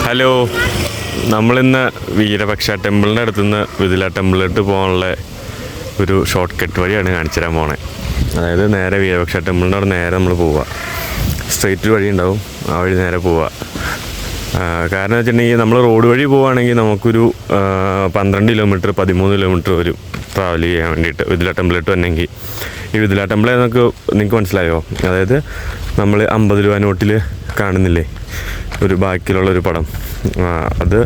Hello, നമ്മളിന്ന് വീരപക്ഷ ടെമ്പിളിൻ്റെ അടുത്തുനിന്ന് വിതില ടെമ്പിളിലോട്ട് പോകാനുള്ള ഒരു ഷോർട്ട് കട്ട് വഴിയാണ് കാണിച്ചു തരാൻ പോണേ. അതായത് നേരെ വീരപക്ഷ ടെമ്പിളിൻ്റെ അവിടെ നേരെ നമ്മൾ പോവുക. സ്ട്രെയിറ്റ് വഴി ഉണ്ടാവും, ആ വഴി നേരെ പോവുക. കാരണം വെച്ചിട്ടുണ്ടെങ്കിൽ നമ്മൾ റോഡ് വഴി പോവുകയാണെങ്കിൽ നമുക്കൊരു 12 കിലോമീറ്റർ 13 കിലോമീറ്റർ വരും ട്രാവൽ ചെയ്യാൻ വേണ്ടിയിട്ട് വിതില ടെമ്പിളിലോട്ട് വന്നെങ്കിൽ. ഈ വിതില ടെമ്പിൾ നിങ്ങൾക്ക് മനസ്സിലായോ? അതായത് നമ്മൾ 50 രൂപ നോട്ടിൽ കാണുന്നില്ലേ ഒരു ബാക്കിലുള്ളൊരു പടം, അത്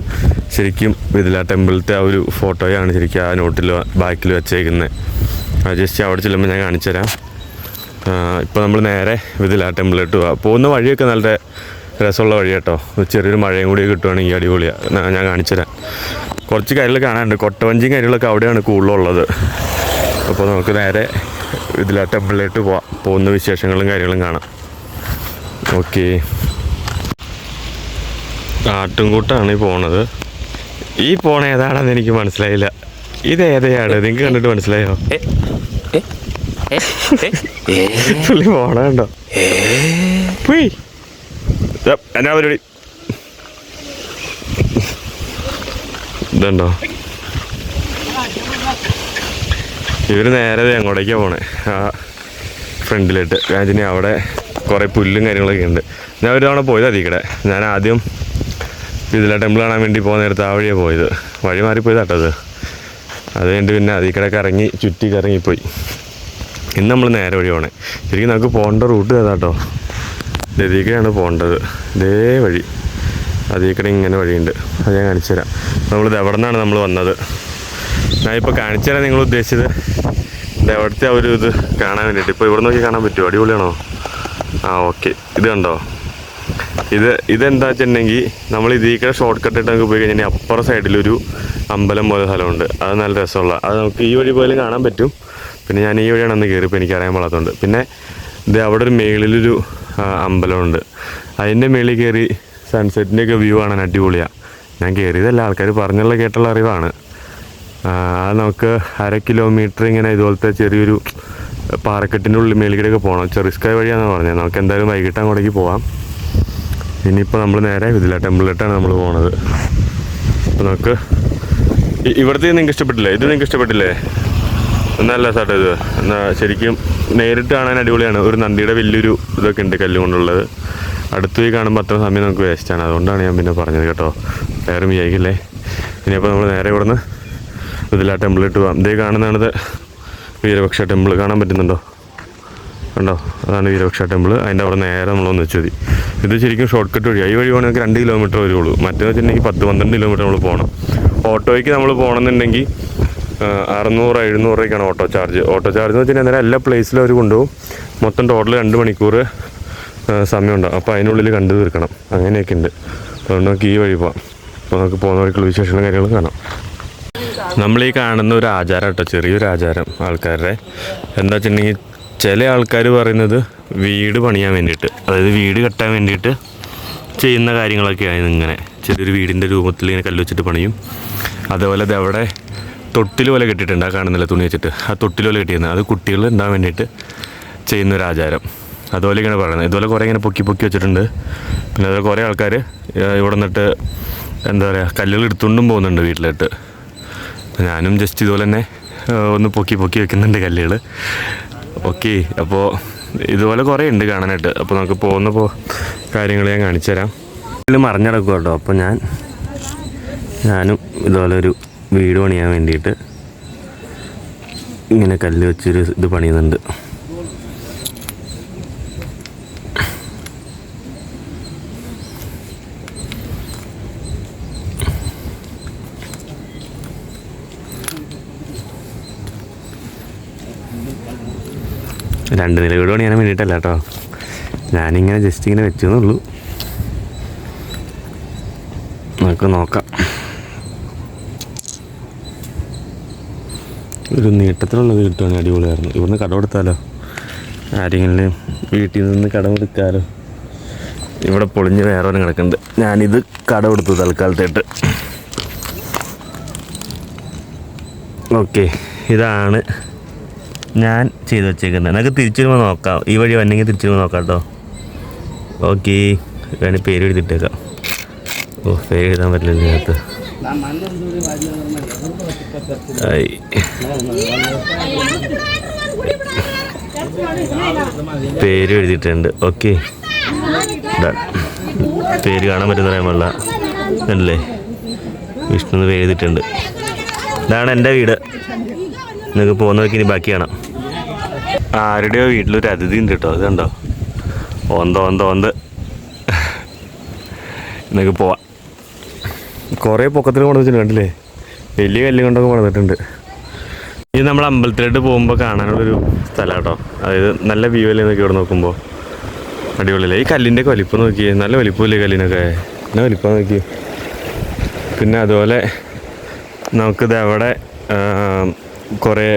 ശരിക്കും വിതില ടെമ്പിളിലത്തെ ആ ഒരു ഫോട്ടോയാണ് ശരിക്കും ആ നോട്ടിൽ ബാക്കിൽ വെച്ചേക്കുന്നത്. ജസ്റ്റ് അവിടെ ചെല്ലുമ്പോൾ ഞാൻ കാണിച്ചു തരാം. ഇപ്പോൾ നമ്മൾ നേരെ വിതില ടെമ്പിളിലോട്ട് പോകുന്ന വഴിയൊക്കെ നല്ല രസമുള്ള വഴി കേട്ടോ. ചെറിയൊരു മഴയും കൂടി കിട്ടുവാണെങ്കിൽ അടിപൊളിയാണ്. ഞാൻ കാണിച്ചു തരാം. കുറച്ച് കാര്യങ്ങൾ കാണാനുണ്ട്. കൊട്ടവഞ്ചിയും കാര്യങ്ങളൊക്കെ അവിടെയാണ് കൂടുതലുള്ളത്. അപ്പോൾ നമുക്ക് നേരെ വിതില ടെമ്പിളിലോട്ട് പോകുന്ന വിശേഷങ്ങളും കാര്യങ്ങളും കാണാം. ഓക്കെ, ആട്ടുംകൂട്ടാണ് ഈ പോണത്. ഈ പോണ ഏതാണെന്ന് എനിക്ക് മനസ്സിലായില്ല. ഇതേതയാണ് നിങ്ങൾക്ക് കണ്ടിട്ട് മനസ്സിലായോ? പുള്ളി പോണ കണ്ടോ? എന്നാ പരിപാടി ഇതുണ്ടോ? ഇവർ നേരെ അങ്ങോട്ടേക്കാണ് പോണേ, ആ ഫ്രണ്ടിലിട്ട്. രാജിനി അവിടെ കുറേ പുല്ലും കാര്യങ്ങളൊക്കെ ഉണ്ട്. ഞാൻ ഒരു തവണ പോയത് അതിക്കടെ. ഞാൻ ആദ്യം വിതില ടെമ്പിൾ കാണാൻ വേണ്ടി പോകുന്ന നേരത്ത് ആ വഴിയാണ് പോയത്. വഴി മാറിപ്പോയത് കേട്ടത്. അത് കഴിഞ്ഞിട്ട് പിന്നെ അതിക്കടൊക്കെ ഇറങ്ങി ചുറ്റി കറങ്ങിപ്പോയി. ഇന്ന് നമ്മൾ നേരെ വഴി പോണേ. ശരിക്കും നമുക്ക് പോകേണ്ട റൂട്ട് ഏതാട്ടോ? ലതിക്കയാണ് പോകേണ്ടത്. ഇതേ വഴി അതിക്കടെ ഇങ്ങനെ വഴിയുണ്ട്. അത് ഞാൻ കാണിച്ചു തരാം. നമ്മളിത് എവിടെ നിന്നാണ് നമ്മൾ വന്നത്. ഞാനിപ്പോൾ കാണിച്ചു തരാൻ നിങ്ങൾ ഉദ്ദേശിച്ചത് എവിടുത്തെ ഒരു ഇത് കാണാൻ വേണ്ടിയിട്ട്. ഇപ്പോൾ ഇവിടെ നോക്കി കാണാൻ പറ്റുമോ? അടിപൊളിയാണോ? ഓക്കെ, ഇത് കണ്ടോ? ഇതെന്താ വെച്ചിട്ടുണ്ടെങ്കിൽ നമ്മൾ ഇതിക്കടെ ഷോർട്ട് കട്ട് ഇട്ട് നമുക്ക് പോയി കഴിഞ്ഞാൽ അപ്പുറം സൈഡിലൊരു അമ്പലം പോലെ സ്ഥലമുണ്ട്. അത് നല്ല രസമുള്ള, അത് നമുക്ക് ഈ വഴി പോലും കാണാൻ പറ്റും. പിന്നെ ഞാൻ ഈ വഴിയാണ് അന്ന് കയറിയപ്പോൾ എനിക്കറിയാൻ പാടാത്തതുകൊണ്ട്. പിന്നെ ഇത് അവിടെ ഒരു മേളിലൊരു അമ്പലമുണ്ട്. അതിൻ്റെ മേളിൽ കയറി സൺസെറ്റിൻ്റെയൊക്കെ വ്യൂ കാണാൻ അടിപൊളിയാണ്. ഞാൻ കയറിയതല്ല, ആൾക്കാർ പറഞ്ഞുള്ള കേട്ടുള്ള അറിവാണ്. അത് നമുക്ക് 1/2 കിലോമീറ്റർ ഇങ്ങനെ ഇതുപോലത്തെ ചെറിയൊരു പാറക്കെട്ടിൻ്റെ ഉള്ളിൽ മേളിക്കടയൊക്കെ പോകണം. ചെറിസ്കായ വഴിയാണെന്ന് പറഞ്ഞത്. നമുക്ക് എന്തായാലും വൈകിട്ട് അങ്ങോട്ടേക്ക് പോകാം. ഇനിയിപ്പോൾ നമ്മൾ നേരെ വിതില ടെമ്പിളിലോട്ടാണ് നമ്മൾ പോണത്. അപ്പോൾ നമുക്ക് ഇവിടുത്തെ നിങ്ങൾക്ക് ഇഷ്ടപ്പെട്ടില്ലേ? ഇത് നിങ്ങൾക്ക് ഇഷ്ടപ്പെട്ടില്ലേ? നല്ല സാട്ടോ ഇത്. എന്നാൽ ശരിക്കും നേരിട്ട് കാണാൻ അടിപൊളിയാണ്. ഒരു നന്ദിയുടെ വലിയൊരു ഇതൊക്കെ ഉണ്ട് കല്ല് കൊണ്ടുള്ളത്. അടുത്ത് പോയി കാണുമ്പോൾ അത്ര സമയം നമുക്ക് വേസ്റ്റാണ്. അതുകൊണ്ടാണ് ഞാൻ പിന്നെ പറഞ്ഞത് കേട്ടോ. വേറെ വിചാരിക്കില്ലേ. ഇനിയിപ്പോൾ നമ്മൾ നേരെ ഇവിടുന്ന് വിതില ടെമ്പിളിലോട്ട് പോകാം. ഇതേ കാണുന്നതാണിത് വീരപക്ഷ ടെമ്പിൾ. കാണാൻ പറ്റുന്നുണ്ടോ? കണ്ടോ? അതാണ് വീരപക്ഷ ടെമ്പിൾ. അതിൻ്റെ അവിടെ നേരെ നമ്മളൊന്ന് വെച്ച് മതി. ഇത് ശരിക്കും ഷോർട്ട് കട്ട് വഴിയാണ്. ഈ വഴി പോകണമെങ്കിൽ 2 കിലോമീറ്റർ വരുള്ളൂ. മറ്റേന്ന് വെച്ചിട്ടുണ്ടെങ്കിൽ 10-12 കിലോമീറ്റർ നമ്മൾ പോകണം. ഓട്ടോയ്ക്ക് നമ്മൾ പോകണമെന്നുണ്ടെങ്കിൽ 600-700 രൂപയ്ക്കാണ് ഓട്ടോ ചാർജ്. ഓട്ടോ ചാർജ് എന്ന് വെച്ചിട്ടുണ്ടെങ്കിൽ അന്നേരം എല്ലാ പ്ലേസിലും അവർ കൊണ്ടുപോകും. മൊത്തം ടോട്ടൽ 2 മണിക്കൂർ സമയമുണ്ടാകും. അപ്പോൾ അതിനുള്ളിൽ കണ്ടു തീർക്കണം. അങ്ങനെയൊക്കെ ഉണ്ട്. അതുകൊണ്ട് നമുക്ക് ഈ വഴി പോകാം. അപ്പോൾ നമുക്ക് പോകുന്ന വഴിക്കുള്ള വിശേഷങ്ങളും കാര്യങ്ങളും കാണാം. നമ്മളീ കാണുന്ന ഒരു ആചാരം കേട്ടോ, ചെറിയൊരു ആചാരം ആൾക്കാരുടെ. എന്താ വെച്ചിട്ടുണ്ടെങ്കിൽ ചില ആൾക്കാർ പറയുന്നത് വീട് പണിയാൻ വേണ്ടിയിട്ട്, അതായത് വീട് കെട്ടാൻ വേണ്ടിയിട്ട് ചെയ്യുന്ന കാര്യങ്ങളൊക്കെയാണ്. ഇങ്ങനെ ചെറിയൊരു വീടിൻ്റെ രൂപത്തിൽ ഇങ്ങനെ കല്ല് വെച്ചിട്ട് പണിയും. അതേപോലെ അത് അവിടെ തൊട്ടിൽ പോലെ കെട്ടിയിട്ടുണ്ട്. ആ കാണുന്നില്ല, തുണി വെച്ചിട്ട് ആ തൊട്ടിൽ പോലെ കെട്ടിയിരുന്നത്. അത് കുട്ടികൾ ഉണ്ടാകാൻ വേണ്ടിയിട്ട് ചെയ്യുന്നൊരു ആചാരം. അതുപോലെ ഇങ്ങനെ പറയുന്നത്. ഇതുപോലെ കുറേ ഇങ്ങനെ പൊക്കി വെച്ചിട്ടുണ്ട്. പിന്നെ അതുപോലെ കുറേ ആൾക്കാർ ഇവിടെ നിന്നിട്ട് എന്താ പറയുക കല്ലുകൾ എടുത്തുകൊണ്ടും പോകുന്നുണ്ട് വീട്ടിലിട്ട്. ഞാനും ജസ്റ്റ് ഇതുപോലെ തന്നെ ഒന്ന് പൊക്കി വെക്കുന്നുണ്ട് കല്ലുകൾ. ഓക്കെ, അപ്പോൾ ഇതുപോലെ കുറേ ഉണ്ട് കാണാനായിട്ട്. അപ്പോൾ നമുക്ക് പോകുന്നപ്പോൾ കാര്യങ്ങൾ ഞാൻ കാണിച്ചു തരാം. ഇതിൽ മറിഞ്ഞടക്കും കേട്ടോ. അപ്പോൾ ഞാനും ഇതുപോലെ ഒരു വീട് പണിയാൻ വേണ്ടിയിട്ട് ഇങ്ങനെ കല്ല് വെച്ചൊരു ഇത് പണിയുന്നുണ്ട്. രണ്ട് നില വീട് പണിയാൻ വേണ്ടിയിട്ടല്ല കേട്ടോ. ഞാനിങ്ങനെ ജസ്റ്റ് ഇങ്ങനെ വെച്ചെന്നുള്ളൂ. നമുക്ക് നോക്കാം. ഒരു നീട്ടത്തിലുള്ളത് കിട്ടുവാണെങ്കിൽ അടിപൊളിയായിരുന്നു. ഇവിടുന്ന് കടമെടുത്താലോ? ആരെങ്കിലും വീട്ടിൽ നിന്ന് കടമെടുക്കാമല്ലോ. ഇവിടെ പൊളിഞ്ഞ് വേറെ ഒന്നും കിടക്കുന്നുണ്ട്. ഞാനിത് കടമെടുത്തു തൽക്കാലത്തായിട്ട്. ഓക്കെ, ഇതാണ് ഞാൻ ചെയ്ത് വെച്ചേക്കുന്നത്. നമുക്ക് തിരിച്ചു വരുമ്പോൾ നോക്കാം. ഈ വഴി വന്നെങ്കിൽ തിരിച്ചു വരുമ്പോൾ നോക്കാം കേട്ടോ. ഓക്കെ, വേണമെങ്കിൽ പേര് എഴുതിയിട്ടേക്കാം. ഓ പേര് എഴുതാൻ പറ്റില്ല ഇതിനകത്ത്. പേര് എഴുതിയിട്ടുണ്ട്. ഓക്കെ, പേര് കാണാൻ പറ്റുന്ന പറയാൻ അല്ലേ? വിഷ്ണു പേര് എഴുതിയിട്ടുണ്ട്. ഇതാണ് എൻ്റെ വീട്. നിങ്ങൾക്ക് പോകുന്നതൊക്കെ ഇനി ബാക്കി കാണാം. ആരുടെയോ വീട്ടിലൊരു അതിഥി ഉണ്ട് കേട്ടോ. ഇതുണ്ടോ? ഓന്ത് നിങ്ങൾക്ക് പോവാം. കുറേ പൊക്കത്തിൽ കൊണ്ടുവച്ചിട്ടുണ്ട് കണ്ടില്ലേ? വലിയ കല്ല് കൊണ്ടൊക്കെ കൊണ്ടുവന്നിട്ടുണ്ട്. ഇത് നമ്മൾ അമ്പലത്തിലോട്ട് പോകുമ്പോൾ കാണാനുള്ളൊരു സ്ഥലം കേട്ടോ. അതായത് നല്ല വ്യൂ അല്ലേ നോക്കി ഇവിടെ നോക്കുമ്പോൾ. അടിപൊളിയല്ലേ? ഈ കല്ലിൻ്റെ ഒക്കെ വലിപ്പം നോക്കിയേ. നല്ല വലിപ്പമില്ലേ കല്ലിനൊക്കെ? നല്ല വലിപ്പം നോക്കി. പിന്നെ അതുപോലെ നമുക്കിത് അവിടെ കുറേ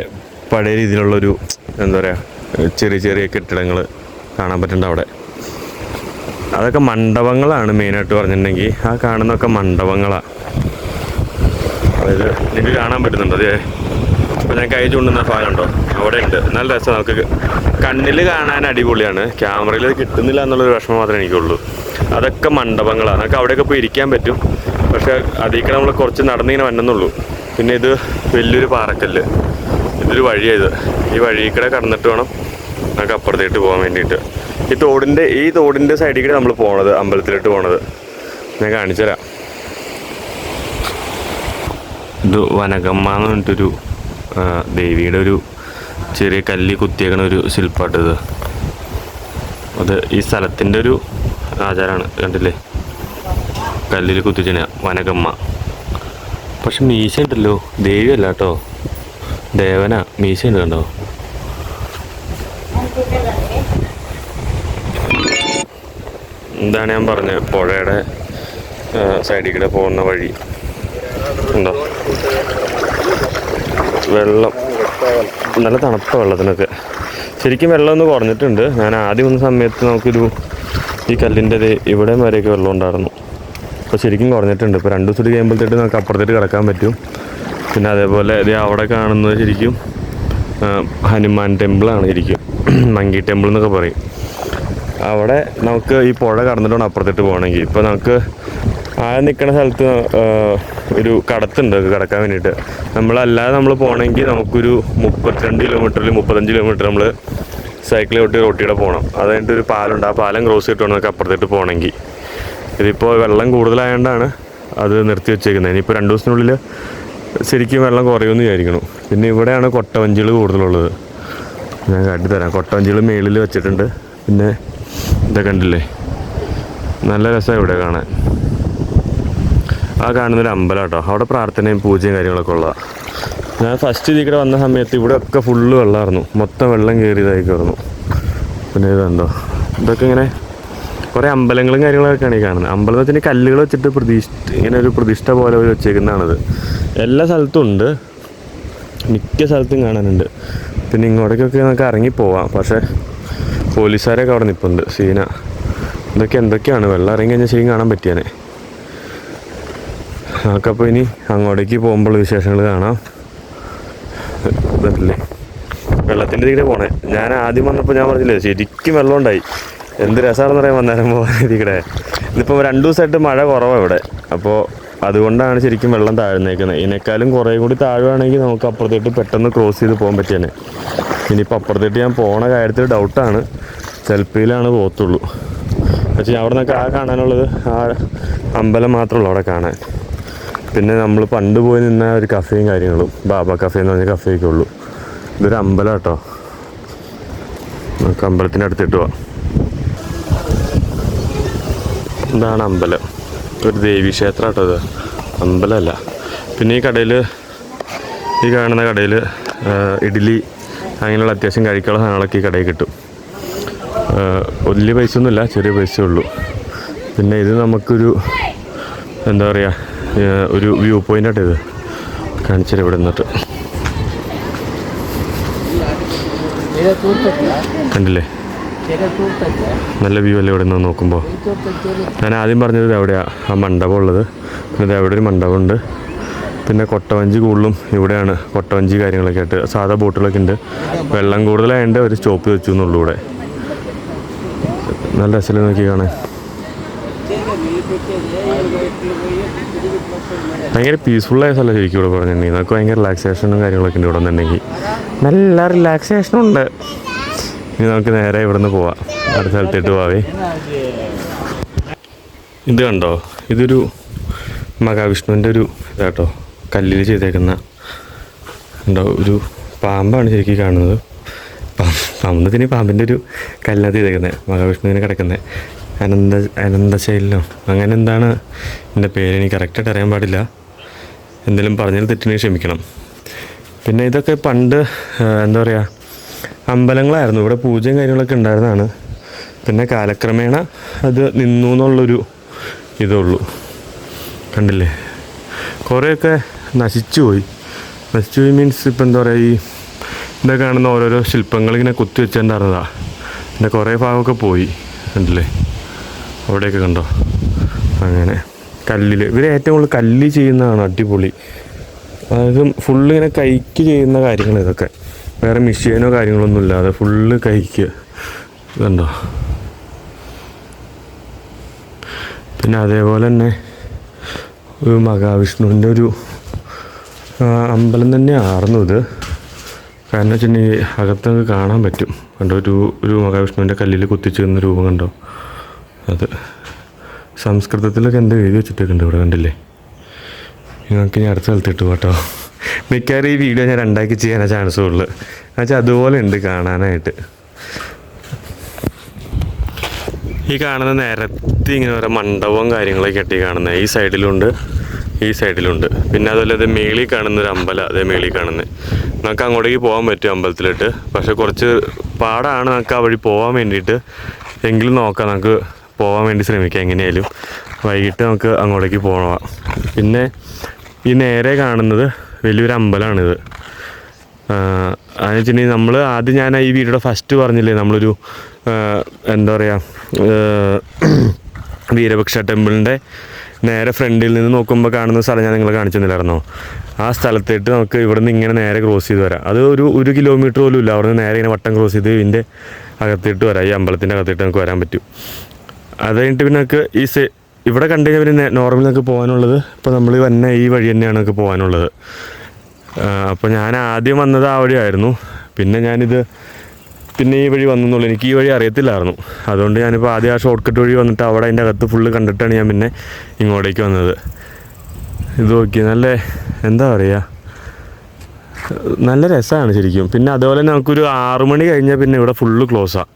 പഴയ രീതിയിലുള്ളൊരു എന്താ പറയുക ചെറിയ ചെറിയ കെട്ടിടങ്ങൾ കാണാൻ പറ്റുന്നുണ്ട് അവിടെ. അതൊക്കെ മണ്ഡപങ്ങളാണ് മെയിനായിട്ട് പറഞ്ഞിട്ടുണ്ടെങ്കിൽ. ആ കാണുന്നതൊക്കെ മണ്ഡപങ്ങളാണ്. അതായത് നിങ്ങൾക്ക് കാണാൻ പറ്റുന്നുണ്ടോ? അതെ, അപ്പോൾ ഞാൻ കൈ ചൂണ്ടുന്ന ഭാഗം ഉണ്ടോ? അവിടെ ഉണ്ട്. നല്ല രസം. നമുക്ക് കണ്ണിൽ കാണാൻ അടിപൊളിയാണ്. ക്യാമറയിൽ അത് കിട്ടുന്നില്ല എന്നുള്ളൊരു വിഷമം മാത്രമേ എനിക്കുള്ളൂ. അതൊക്കെ മണ്ഡപങ്ങളാണ്. നമുക്ക് അവിടെയൊക്കെ പോയി ഇരിക്കാൻ പറ്റും. പക്ഷേ അതിലേക്ക് നമ്മൾ കുറച്ച് നടന്നിങ്ങനെ വന്നെന്നുള്ളൂ. പിന്നെ ഇത് വലിയൊരു പാറക്കല്ല്. ഇതൊരു വഴിയാണ്. ഈ വഴിയിൽ കൂടെ കടന്നിട്ട് വേണം നമുക്ക് അപ്പുറത്തേട്ട് പോകാൻ വേണ്ടിയിട്ട്. ഈ തോടിൻ്റെ സൈഡിൽ കൂടെ നമ്മൾ പോണത്, അമ്പലത്തിലോട്ട് പോണത്. ഞാൻ കാണിച്ചു തരാം. ഇത് വനഗമ്മ എന്ന് പറഞ്ഞിട്ടൊരു ദേവിയുടെ ഒരു ചെറിയ കല്ല് കുത്തിയേക്കണ ഒരു ശില്പാട്ടത്. അത് ഈ സ്ഥലത്തിൻ്റെ ഒരു ആചാരമാണ്. കണ്ടില്ലേ? കല്ലിൽ കുത്തിച്ചാണ് വനഗമ്മ. പക്ഷെ മീശ ഉണ്ടല്ലോ. ദേവിയല്ല കേട്ടോ, ദേവനാ. മീശ ഉണ്ട് കണ്ടോ? എന്താണ് ഞാൻ പറഞ്ഞത്? പുഴയുടെ സൈഡിൽ കൂടെ പോകുന്ന വഴി ഉണ്ടോ? വെള്ളം നല്ല തണുത്ത വെള്ളത്തിനൊക്കെ. ശരിക്കും വെള്ളം ഒന്ന് കുറഞ്ഞിട്ടുണ്ട്. ഞാൻ ആദ്യം വന്ന സമയത്ത് നമുക്കൊരു ഈ കല്ലിൻ്റെ ഇവിടെ വരെയൊക്കെ വെള്ളം ഉണ്ടായിരുന്നു. അപ്പോൾ ശരിക്കും കുറഞ്ഞിട്ടുണ്ട്. ഇപ്പോൾ 2 ദിവസം കഴിയുമ്പോഴത്തേട്ട് നമുക്ക് അപ്പുറത്തേട്ട് കിടക്കാൻ പറ്റും. പിന്നെ അതേപോലെ ഇത് അവിടെ കാണുന്നത് ശരിക്കും ഹനുമാൻ ടെമ്പിളാണ്. ശരിക്കും മങ്കി ടെമ്പിൾ എന്നൊക്കെ പറയും. അവിടെ നമുക്ക് ഈ പുഴ കടന്നിട്ടാണ് അപ്പുറത്തേട്ട് പോകണമെങ്കിൽ. ഇപ്പോൾ നമുക്ക് നിൽക്കുന്ന സ്ഥലത്ത് ഒരു കടത്തുണ്ട് കിടക്കാൻ വേണ്ടിയിട്ട്. നമ്മളല്ലാതെ നമ്മൾ പോകണമെങ്കിൽ നമുക്കൊരു 32 കിലോമീറ്ററിൽ 35 കിലോമീറ്റർ നമ്മൾ സൈക്കിൾ റോട്ടിയുടെ പോകണം. അത് കഴിഞ്ഞിട്ട് ഒരു പാലുണ്ട്. ആ പാലം ക്രോസ് ചെയ്തിട്ട് വേണം നമുക്ക് അപ്പുറത്തേട്ട് പോകണമെങ്കിൽ. ഇതിപ്പോൾ വെള്ളം കൂടുതലായതുകൊണ്ടാണ് അത് നിർത്തി വെച്ചേക്കുന്നത്. ഇനിയിപ്പോൾ 2 ദിവസത്തിനുള്ളിൽ ശരിക്കും വെള്ളം കുറയുമെന്ന് വിചാരിക്കണം. പിന്നെ ഇവിടെയാണ് കൊട്ടവഞ്ചികൾ കൂടുതലുള്ളത്. ഞാൻ കാട്ടിത്തരാം. കൊട്ടവഞ്ചികൾ മേളിൽ വെച്ചിട്ടുണ്ട്. പിന്നെ ഇതൊക്കെ കണ്ടില്ലേ? നല്ല രസമാണ് ഇവിടെ കാണാൻ. ആ കാണുന്നൊരു അമ്പലം കേട്ടോ. അവിടെ പ്രാർത്ഥനയും പൂജയും കാര്യങ്ങളൊക്കെ ഉള്ളതാണ്. ഞാൻ ഫസ്റ്റ് ഇതിൽ വന്ന സമയത്ത് ഇവിടെയൊക്കെ ഫുള്ള് വെള്ളമായിരുന്നു. മൊത്തം വെള്ളം കയറിയതായി കയറുന്നു. പിന്നെ ഇതുണ്ടോ? ഇതൊക്കെ ഇങ്ങനെ കുറേ അമ്പലങ്ങളും കാര്യങ്ങളൊക്കെയാണ് ഈ കാണുന്നത്. അമ്പലത്തിന് കല്ലുകൾ വെച്ചിട്ട് ഇങ്ങനെ ഒരു പ്രതിഷ്ഠ പോലെ വെച്ചേക്കുന്നതാണത്. എല്ലാ സ്ഥലത്തും ഉണ്ട്, മിക്ക സ്ഥലത്തും കാണാനുണ്ട്. പിന്നെ ഇങ്ങോട്ടേക്കൊക്കെ നമുക്ക് ഇറങ്ങിപ്പോവാം. പക്ഷേ പോലീസുകാരൊക്കെ അവിടെ നിൽപ്പുണ്ട്. സീന ഇതൊക്കെ എന്തൊക്കെയാണ്? വെള്ളം ഇറങ്ങി കഴിഞ്ഞാൽ ശരിക്കും കാണാൻ പറ്റിയാനെ. നമുക്കപ്പോൾ ഇനി അങ്ങോട്ടേക്ക് പോകുമ്പോൾ വിശേഷങ്ങൾ കാണാം. ഇതല്ലേ വെള്ളത്തിൻ്റെ ഇതിൽ പോണേ. ഞാൻ ആദ്യം വന്നപ്പോൾ ഞാൻ പറഞ്ഞില്ലേ ശരിക്കും വെള്ളം ഉണ്ടായി. എന്ത് രസമാണെന്ന് പറയാൻ വന്നേരം പോകാൻ ഇതിക്കടെ. ഇതിപ്പോൾ 2 ദിവസമായിട്ട് മഴ കുറവാണ് ഇവിടെ. അപ്പോൾ അതുകൊണ്ടാണ് ശരിക്കും വെള്ളം താഴ്ന്നേക്കുന്നത്. ഇതിനേക്കാളും കുറേ കൂടി താഴുവാണെങ്കിൽ നമുക്ക് അപ്പുറത്തേട്ട് പെട്ടെന്ന് ക്രോസ് ചെയ്ത് പോകാൻ പറ്റിയാനെ. ഇനിയിപ്പോൾ അപ്പുറത്തേട്ട് ഞാൻ പോണ കാര്യത്തിൽ ഡൗട്ടാണ്. സെൽഫിയിലാണ് പോകത്തുള്ളൂ. പക്ഷേ അവിടെ നിന്നൊക്കെ കാണാനുള്ളത് ആ അമ്പലം മാത്രമുള്ളൂ അവിടെ കാണാൻ. പിന്നെ നമ്മൾ പണ്ട് പോയി നിന്ന ഒരു കഫേയും കാര്യങ്ങളും, ബാബ കഫേ എന്ന് പറഞ്ഞ കഫേയൊക്കെ ഉള്ളൂ. ഇതൊരു അമ്പലം കേട്ടോ. നമുക്ക് അമ്പലത്തിൻ്റെ അടുത്തിട്ട് പോവാം. ഇതാണ് അമ്പലം. ഒരു ദേവീക്ഷേത്രം കേട്ടോ ഇത്, അമ്പലമല്ല. പിന്നെ ഈ കാണുന്ന കടയിൽ ഇഡ്ഡലി അങ്ങനെയുള്ള അത്യാവശ്യം കഴിക്കാനുള്ള സാധനങ്ങളൊക്കെ ഈ കടയിൽ കിട്ടും. വലിയ പൈസ ഒന്നുമില്ല, ചെറിയ പൈസയേ ഉള്ളൂ. പിന്നെ ഇത് നമുക്കൊരു എന്താ പറയുക ഒരു വ്യൂ പോയിൻ്റായിട്ട് ഇത് കാണിച്ചാൽ ഇവിടെ നിന്നിട്ട് കണ്ടില്ലേ? നല്ല വ്യൂ അല്ലേ ഇവിടെ നിന്ന് നോക്കുമ്പോൾ. ഞാൻ ആദ്യം പറഞ്ഞത് ഇത് എവിടെയാണ് ആ മണ്ഡപം ഉള്ളത്. പിന്നെ അവിടെ ഒരു മണ്ഡപമുണ്ട്. പിന്നെ കൊട്ടവഞ്ചി കൂടുതലും ഇവിടെയാണ്. കൊട്ടവഞ്ചി കാര്യങ്ങളൊക്കെ ആയിട്ട് സാധാ ബോട്ടുകളൊക്കെ ഉണ്ട്. വെള്ളം കൂടുതലായതുകൊണ്ട് ഒരു സ്റ്റോപ്പ് വെച്ചു എന്നുള്ളൂ ഇവിടെ. നല്ല രസമല്ലേ നോക്കി കാണാൻ. ഭയങ്കര പീസ്ഫുള്ളായ സ്ഥലം ശരിക്കും ഇവിടെ പറഞ്ഞിട്ടുണ്ടെങ്കിൽ നമുക്ക് ഭയങ്കര റിലാക്സേഷനും കാര്യങ്ങളൊക്കെ ഉണ്ട് ഇവിടെ നിന്നുണ്ടെങ്കിൽ. നല്ല റിലാക്സേഷനും ഉണ്ട്. ഇനി നമുക്ക് നേരെ ഇവിടെ നിന്ന് പോവാം, അടുത്ത സ്ഥലത്തേട്ട് പോവേ. ഇത് കണ്ടോ, ഇതൊരു മഹാവിഷ്ണുവിൻ്റെ ഒരു ഇതാട്ടോ, കല്ലിൽ ചെയ്തേക്കുന്ന ഉണ്ടോ ഒരു പാമ്പാണ് ശരിക്കും കാണുന്നത്. പാമ്പത്തിന് പാമ്പിൻ്റെ ഒരു കല്ലിനകത്ത് ചെയ്തേക്കുന്നത്, മഹാവിഷ്ണുവിന് കിടക്കുന്നത് അനന്തശൈലോ അങ്ങനെ എന്താണ് എൻ്റെ പേര്, എനിക്ക് കറക്റ്റായിട്ട് അറിയാൻ പാടില്ല. എന്തെങ്കിലും പറഞ്ഞാൽ തെറ്റിന് ക്ഷമിക്കണം. പിന്നെ ഇതൊക്കെ പണ്ട് എന്താ പറയുക അമ്പലങ്ങളായിരുന്നു, ഇവിടെ പൂജയും കാര്യങ്ങളൊക്കെ ഉണ്ടായിരുന്നതാണ്. പിന്നെ കാലക്രമേണ അത് നിന്നു എന്നുള്ളൊരു ഇതുള്ളൂ. കണ്ടില്ലേ, കുറേയൊക്കെ നശിച്ചു പോയി മീൻസ് ഇപ്പം എന്താ പറയുക, ഈ ഇതൊക്കെ കാണുന്ന ഓരോരോ ശില്പങ്ങളിങ്ങനെ കുത്തി വെച്ചിട്ടുണ്ടായിരുന്നതാണ്. എൻ്റെ കുറേ ഭാഗമൊക്കെ പോയി, കണ്ടില്ലേ, അവിടെയൊക്കെ കണ്ടോ. അങ്ങനെ കല്ലിൽ ഇവർ ഏറ്റവും കൂടുതൽ കല്ല് ചെയ്യുന്നതാണ് അടിപൊളി. അതായത് ഫുള്ള് ഇങ്ങനെ കൈക്ക് ചെയ്യുന്ന കാര്യങ്ങൾ ഇതൊക്കെ, വേറെ മെഷീനോ കാര്യങ്ങളൊന്നും ഇല്ലാതെ ഫുള്ള് കൈക്ക് ഇതുണ്ടോ. പിന്നെ അതേപോലെ തന്നെ ഒരു മഹാവിഷ്ണുവിൻ്റെ ഒരു അമ്പലം തന്നെയായിരുന്നു ഇത്. കാരണം വെച്ചിട്ടുണ്ടെങ്കിൽ അകത്ത് നമുക്ക് കാണാൻ പറ്റും. കണ്ടോ, ഒരു മഹാവിഷ്ണുവിൻ്റെ കല്ലിൽ കുത്തിച്ചിരുന്ന രൂപം കണ്ടോ. അത് സംസ്കൃതത്തിലൊക്കെ എന്തോ എഴുതി വെച്ചിട്ടൊക്കെ ഉണ്ട് ഇവിടെ, കണ്ടില്ലേ. നിങ്ങൾക്ക് ഇനി അടുത്ത സ്ഥലത്തിട്ട് കേട്ടോ. മിക്കവാറും ഈ വീഡിയോ ഞാൻ രണ്ടാക്കി ചെയ്യാനാണ് ചാൻസ് ഉള്ളു. എന്നുവെച്ചാൽ അതുപോലെ ഉണ്ട് കാണാനായിട്ട്. ഈ കാണുന്ന നിരത്തി ഇങ്ങനെ ഓരോ മണ്ഡപവും കാര്യങ്ങളൊക്കെ കെട്ടി കാണുന്നത് ഈ സൈഡിലുണ്ട്, ഈ സൈഡിലുണ്ട്. പിന്നെ അതുപോലെ അത് മേളിൽ കാണുന്നൊരു അമ്പലം, അതേ മേളിൽ കാണുന്നത്. നമുക്ക് അങ്ങോട്ടേക്ക് പോകാൻ പറ്റും അമ്പലത്തിലിട്ട്, പക്ഷേ കുറച്ച് പാടാണ് നമുക്ക് ആ വഴി പോകാൻ വേണ്ടിയിട്ട്. എങ്കിലും നോക്കാം, നമുക്ക് പോകാൻ വേണ്ടി ശ്രമിക്കാം എങ്ങനെയായാലും. വൈകിട്ട് നമുക്ക് അങ്ങോട്ടേക്ക് പോകാം. പിന്നെ ഈ നേരെ കാണുന്നത് വലിയൊരു അമ്പലമാണിത്. അതെന്ന് വെച്ചിട്ടുണ്ടെങ്കിൽ നമ്മൾ ആദ്യം ഞാൻ ഈ വീഡിയോയുടെ ഫസ്റ്റ് പറഞ്ഞില്ലേ, നമ്മളൊരു എന്താ പറയുക വീരപക്ഷ ടെമ്പിളിൻ്റെ നേരെ ഫ്രണ്ടിൽ നിന്ന് നോക്കുമ്പോൾ കാണുന്ന സ്ഥലം ഞാൻ നിങ്ങളെ കാണിച്ചു തന്നില്ലായിരുന്നോ. ആ സ്ഥലത്തേട്ട് നമുക്ക് ഇവിടെ നിന്ന് ഇങ്ങനെ നേരെ ക്രോസ് ചെയ്ത് വരാം. അത് ഒരു കിലോമീറ്റർ പോലും ഇല്ല. അവിടെ നിന്ന് നേരെ ഇങ്ങനെ വട്ടം ക്രോസ് ചെയ്ത് ഇതിൻ്റെ അകത്തേട്ട് വരാം. ഈ അമ്പലത്തിൻ്റെ അകത്തേട്ട് നമുക്ക് വരാൻ പറ്റും. അത് കഴിഞ്ഞിട്ട് പിന്നെ നമുക്ക് ഇവിടെ കണ്ടു കഴിഞ്ഞാൽ പിന്നെ നോർമൽ നമുക്ക് പോകാനുള്ളത് ഇപ്പോൾ നമ്മൾ വന്ന ഈ വഴി തന്നെയാണ് നമുക്ക് പോകാനുള്ളത്. അപ്പോൾ ഞാൻ ആദ്യം വന്നത് ആ വഴിയായിരുന്നു. പിന്നെ ഈ വഴി വന്നെന്നുള്ളൂ. എനിക്ക് ഈ വഴി അറിയത്തില്ലായിരുന്നു. അതുകൊണ്ട് ഞാനിപ്പോൾ ആദ്യം ആ ഷോർട്ട് കട്ട് വഴി വന്നിട്ട് അവിടെ അതിൻ്റെ അകത്ത് ഫുള്ള് കണ്ടിട്ടാണ് ഞാൻ പിന്നെ ഇങ്ങോട്ടേക്ക് വന്നത്. ഇത് നോക്കി, നല്ല എന്താ പറയുക, നല്ല രസമാണ് ശരിക്കും. പിന്നെ അതുപോലെ നമുക്കൊരു 6 മണി കഴിഞ്ഞാൽ പിന്നെ ഇവിടെ ഫുള്ള് ക്ലോസാണ്.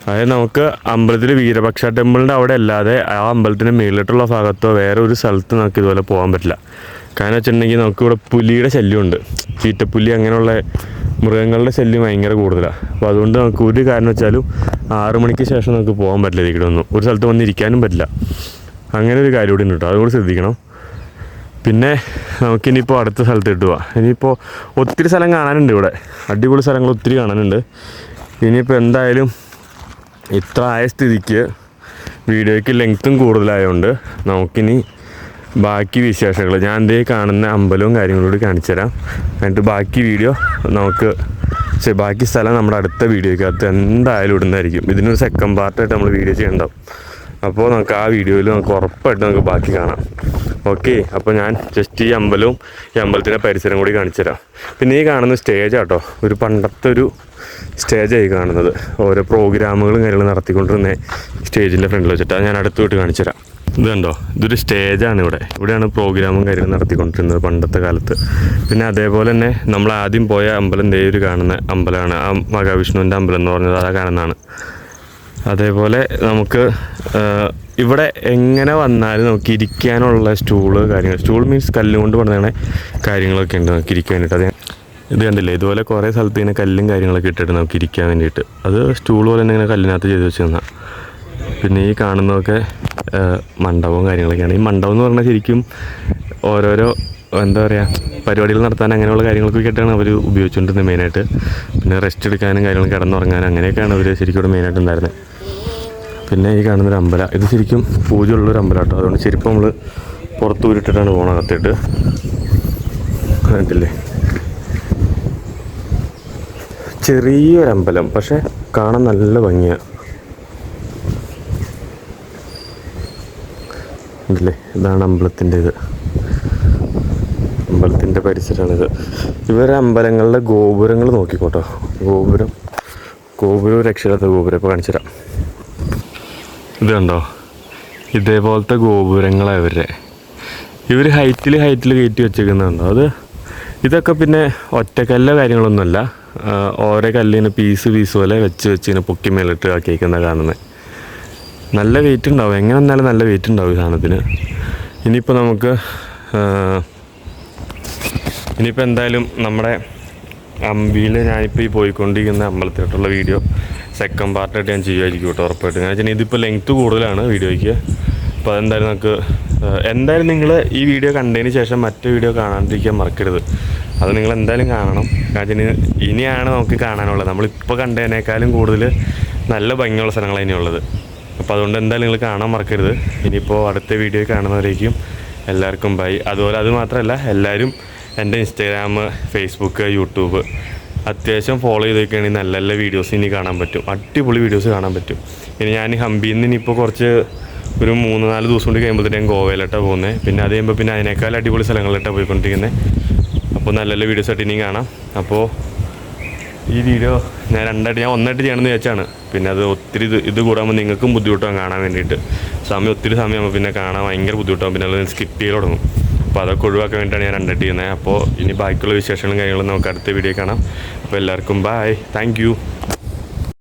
അതായത് നമുക്ക് അമ്പലത്തിൽ വീരപക്ഷ ടെമ്പിളിൻ്റെ അവിടെ അല്ലാതെ ആ അമ്പലത്തിൻ്റെ മേളിലോട്ടുള്ള ഭാഗത്തോ വേറെ ഒരു സ്ഥലത്ത് നമുക്ക് ഇതുപോലെ പോകാൻ പറ്റില്ല. കാരണം വെച്ചിട്ടുണ്ടെങ്കിൽ നമുക്കിവിടെ പുലിയുടെ ശല്യമുണ്ട്. ചീറ്റപ്പുലി അങ്ങനെയുള്ള മൃഗങ്ങളുടെ ശല്യം ഭയങ്കര കൂടുതലാണ്. അപ്പോൾ അതുകൊണ്ട് നമുക്ക് ഒരു കാരണം വെച്ചാലും 6 മണിക്ക് ശേഷം നമുക്ക് പോകാൻ പറ്റില്ല. ഇവിടെ ഒന്നും ഒരു സ്ഥലത്ത് വന്നിരിക്കാനും പറ്റില്ല. അങ്ങനെ ഒരു കാര്യം കൂടി ഉണ്ട് കേട്ടോ, അതുകൂടി ശ്രദ്ധിക്കണം. പിന്നെ നമുക്കിനിയിപ്പോൾ അടുത്ത സ്ഥലത്തിട്ട് പോവാം. ഇനിയിപ്പോൾ ഒത്തിരി സ്ഥലം കാണാനുണ്ട് ഇവിടെ, അടിപൊളി സ്ഥലങ്ങൾ ഒത്തിരി കാണാനുണ്ട്. ഇനിയിപ്പോൾ എന്തായാലും ഇത്ര ആയ സ്ഥിതിക്ക് വീഡിയോയ്ക്ക് ലെങ്ത്തും കൂടുതലായതുകൊണ്ട് നമുക്കിനി ബാക്കി വിശേഷങ്ങൾ ഞാൻ എന്തേ കാണുന്ന അമ്പലവും കാര്യങ്ങളും കൂടി കാണിച്ചു തരാം. എന്നിട്ട് ബാക്കി വീഡിയോ ബാക്കി സ്ഥലം നമ്മുടെ അടുത്ത വീഡിയോയ്ക്കകത്ത് എന്തായാലും ഇടുന്നതായിരിക്കും. ഇതിനൊരു സെക്കൻഡ് പാർട്ടായിട്ട് നമ്മൾ വീഡിയോ ചെയ്യണ്ടാവും. അപ്പോൾ നമുക്ക് ആ വീഡിയോയിൽ നമുക്ക് ഉറപ്പായിട്ട് നമുക്ക് ബാക്കി കാണാം. ഓക്കെ, അപ്പോൾ ഞാൻ ജസ്റ്റ് ഈ അമ്പലവും ഈ അമ്പലത്തിൻ്റെ പരിസരം കൂടി കാണിച്ചു തരാം. പിന്നെ ഈ കാണുന്ന സ്റ്റേജാട്ടോ, ഒരു പണ്ടത്തെ ഒരു സ്റ്റേജായി കാണുന്നത്. ഓരോ പ്രോഗ്രാമുകളും കാര്യങ്ങളും നടത്തിക്കൊണ്ടിരുന്ന സ്റ്റേജിൻ്റെ ഫ്രണ്ടിൽ വെച്ചിട്ട് ഞാൻ അടുത്ത് വിട്ട് കാണിച്ചു തരാം. ഇത് കണ്ടോ, ഇതൊരു സ്റ്റേജാണ്. ഇവിടെയാണ് പ്രോഗ്രാമും കാര്യങ്ങളും നടത്തിക്കൊണ്ടിരുന്നത് പണ്ടത്തെ കാലത്ത്. പിന്നെ അതേപോലെ തന്നെ നമ്മൾ ആദ്യം പോയ അമ്പലം ഒരു കാണുന്ന അമ്പലമാണ് ആ മഹാവിഷ്ണുവിൻ്റെ അമ്പലം എന്ന് പറഞ്ഞത്, അതാ കാണുന്നതാണ്. അതേപോലെ നമുക്ക് ഇവിടെ എങ്ങനെ വന്നാലും നമുക്ക് ഇരിക്കാനുള്ള സ്റ്റൂൾ മീൻസ് കല്ലുകൊണ്ട് പണിത കാര്യങ്ങളൊക്കെ ഉണ്ട് നമുക്ക് ഇരിക്കാൻ വേണ്ടിയിട്ട്. ഇത് കണ്ടില്ലേ, ഇതുപോലെ കുറേ സ്ഥലത്ത് ഇങ്ങനെ കല്ലും കാര്യങ്ങളൊക്കെ ഇട്ടിട്ട് നമുക്ക് ഇരിക്കാൻ വേണ്ടിയിട്ട്. അത് സ്റ്റൂൾ പോലെ തന്നെ ഇങ്ങനെ കല്ലിനകത്ത് ചെയ്ത് വെച്ച് തന്നാൽ. പിന്നെ ഈ കാണുന്നതൊക്കെ മണ്ഡപവും കാര്യങ്ങളൊക്കെയാണ്. ഈ മണ്ഡപം എന്ന് പറഞ്ഞാൽ ശരിക്കും ഓരോരോ എന്താ പറയുക പരിപാടികൾ നടത്താൻ അങ്ങനെയുള്ള കാര്യങ്ങളൊക്കെ ആയിട്ടാണ് അവർ ഉപയോഗിച്ചുകൊണ്ടിരുന്നത് മെയിനായിട്ട്. പിന്നെ റെസ്റ്റ് എടുക്കാനും കാര്യങ്ങളും കിടന്നുറങ്ങാനും അങ്ങനെയൊക്കെയാണ് അവർ ശരിക്കും ഇവിടെ മെയിനായിട്ട് ഉണ്ടായിരുന്നത്. പിന്നെ ഈ കാണുന്നൊരു അമ്പലം, ഇത് ശരിക്കും പൂജയുള്ളൊരു അമ്പലം കേട്ടോ. അതുകൊണ്ട് ശരിക്കും നമ്മൾ പുറത്ത് ഊരിട്ടിട്ടാണ് പോകണം അകത്തേട്ട്. കണ്ടില്ലേ, ചെറിയൊരമ്പലം പക്ഷെ കാണാൻ നല്ല ഭംഗിയാണ്. ഉണ്ടല്ലേ, ഇതാണ് അമ്പലത്തിൻ്റെ ഇത്, അമ്പലത്തിൻ്റെ പരിസരമാണിത്. ഇവരെ അമ്പലങ്ങളിലെ ഗോപുരങ്ങൾ നോക്കിക്കോട്ടോ, ഗോപുരം രക്ഷയില്ലാത്ത ഗോപുരം ഇപ്പോൾ കാണിച്ചു തരാം. ഇത് കണ്ടോ, ഇതേപോലത്തെ ഗോപുരങ്ങളാണ് ഇവർ ഹൈറ്റിൽ കയറ്റി വെച്ചേക്കുന്നുണ്ടോ. ഇതൊക്കെ പിന്നെ ഒറ്റക്കല്ല കാര്യങ്ങളൊന്നുമല്ല, ഓരോ കല്ലിന് പീസ് പോലെ വെച്ച് ഇങ്ങനെ പൊക്കി മേലിട്ട് ആക്കിയേക്കുന്ന കാണുന്നത്. നല്ല വെയിറ്റ് ഉണ്ടാവും, എങ്ങനെ വന്നാലും നല്ല വെയിറ്റ് ഉണ്ടാവും ഈ സാധനത്തിന്. ഇനിയിപ്പോൾ എന്തായാലും നമ്മുടെ അമ്പിയിൽ ഞാനിപ്പോൾ ഈ പോയിക്കൊണ്ടിരിക്കുന്ന അമ്പലത്തിലോട്ടുള്ള വീഡിയോ സെക്കൻഡ് പാർട്ടായിട്ട് ഞാൻ ചെയ്യുമായിരിക്കും കേട്ടോ, ഉറപ്പായിട്ട്. കാരണം വെച്ചാൽ ഇതിപ്പോൾ ലെങ്ത്ത് കൂടുതലാണ് വീഡിയോയ്ക്ക്. അപ്പോൾ എന്തായാലും നിങ്ങൾ ഈ വീഡിയോ കണ്ടതിന് ശേഷം മറ്റു വീഡിയോ കാണാണ്ടിരിക്കാൻ മറക്കരുത്. അത് നിങ്ങൾ എന്തായാലും കാണണം. കാരണം ഇനിയാണ് നമുക്ക് കാണാനുള്ളത്. നമ്മളിപ്പോൾ കണ്ടതിനേക്കാളും കൂടുതൽ നല്ല ഭംഗിയുള്ള സ്ഥലങ്ങളാണ് ഇനിയുള്ളത്. അപ്പോൾ അതുകൊണ്ട് എന്തായാലും നിങ്ങൾ കാണാൻ മറക്കരുത്. ഇനിയിപ്പോൾ അടുത്ത വീഡിയോ കാണുന്നവരേക്കും എല്ലാവർക്കും ബൈ. അതുപോലെ അത് മാത്രമല്ല, എല്ലാവരും എൻ്റെ ഇൻസ്റ്റാഗ്രാം, ഫേസ്ബുക്ക്, യൂട്യൂബ് അത്യാവശ്യം ഫോളോ ചെയ്ത് വയ്ക്കുകയാണെങ്കിൽ നല്ല നല്ല വീഡിയോസ് ഇനി കാണാൻ പറ്റും, അടിപൊളി വീഡിയോസ് കാണാൻ പറ്റും. ഇനി ഞാൻ ഹംപിയിൽ നിന്ന് ഇനിയിപ്പോൾ ഒരു 3-4 ദിവസം കൊണ്ട് കഴിയുമ്പോഴത്തേക്കും ഞാൻ ഗോവയിലോട്ടാണ് പോകുന്നത്. പിന്നെ അത് കഴിയുമ്പോൾ പിന്നെ അതിനേക്കാൾ അടിപൊളി സ്ഥലങ്ങളിലോട്ടാണ് പോയിക്കൊണ്ടിരിക്കുന്നത്. അപ്പോൾ നല്ല നല്ല വീഡിയോസ് ആയിട്ട് ഇനിയും കാണാം. അപ്പോൾ ഈ വീഡിയോ ഞാൻ ഒന്നായിട്ട് ചെയ്യണമെന്ന് വിചാരിച്ചാണ്. പിന്നെ അത് ഒത്തിരി ഇത് കൂടാകുമ്പോൾ നിങ്ങൾക്കും ബുദ്ധിമുട്ടാകും കാണാൻ വേണ്ടിയിട്ട്. ഒത്തിരി സമയമാകുമ്പോൾ പിന്നെ കാണാൻ ഭയങ്കര ബുദ്ധിമുട്ടാകും, പിന്നെ അത് സ്കിപ്പ് ചെയ്ത് തുടങ്ങും. അപ്പോൾ അതൊക്കെ ഒഴിവാക്കാൻ വേണ്ടിയിട്ടാണ് ഞാൻ രണ്ടായിട്ട് ചെയ്യുന്നത്. അപ്പോൾ ഇനി ബാക്കിയുള്ള വിശേഷങ്ങളും കാര്യങ്ങളും നമുക്ക് അടുത്ത വീഡിയോ കാണാം. അപ്പോൾ എല്ലാവർക്കും ബൈ, താങ്ക് യു.